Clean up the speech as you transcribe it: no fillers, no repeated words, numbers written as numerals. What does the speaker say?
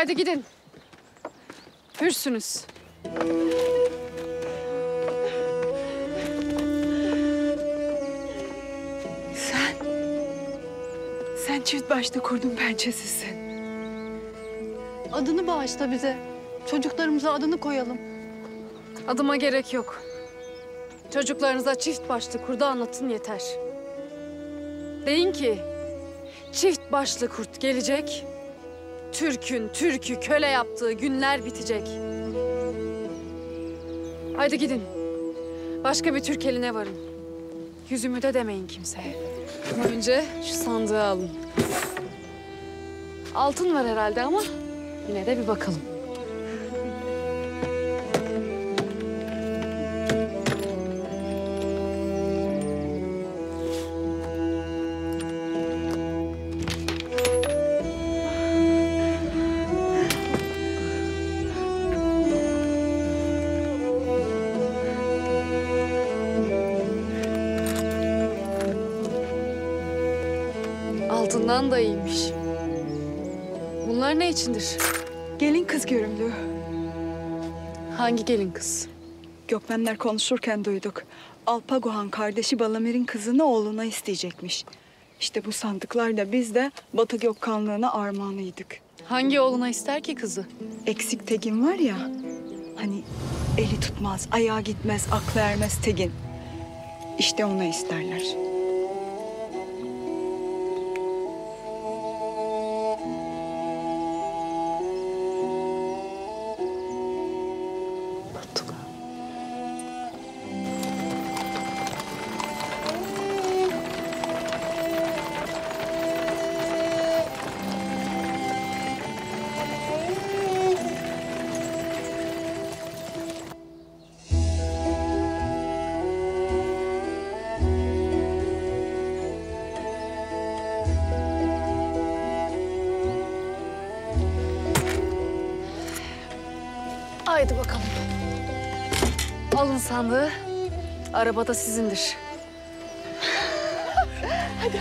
Haydi gidin. Hürsünüz. Sen çift başlı kurdun pençesisin. Adını bağışla bize. Çocuklarımıza adını koyalım. Adıma gerek yok. Çocuklarınıza çift başlı kurdu anlatın yeter. Deyin ki çift başlı kurt gelecek. Türk'ün Türk'ü köle yaptığı günler bitecek. Haydi gidin. Başka bir Türk eline varın. Yüzümü de demeyin kimseye. Ama önce şu sandığı alın. Altın var herhalde ama yine de bir bakalım. Altından da iyiymiş. Bunlar ne içindir? Gelin kız görümlü. Hangi gelin kız? Gökmenler konuşurken duyduk. Alpagohan kardeşi Balamir'in kızını oğluna isteyecekmiş. İşte bu sandıklarla biz de Batı Gökkanlığı'na armağanıydık. Hangi oğluna ister ki kızı? Eksik Tegin var ya, hani eli tutmaz, ayağı gitmez, aklı ermez Tegin. İşte ona isterler. Haydi bakalım. Alın sandığı. Arabada sizindir. Hadi.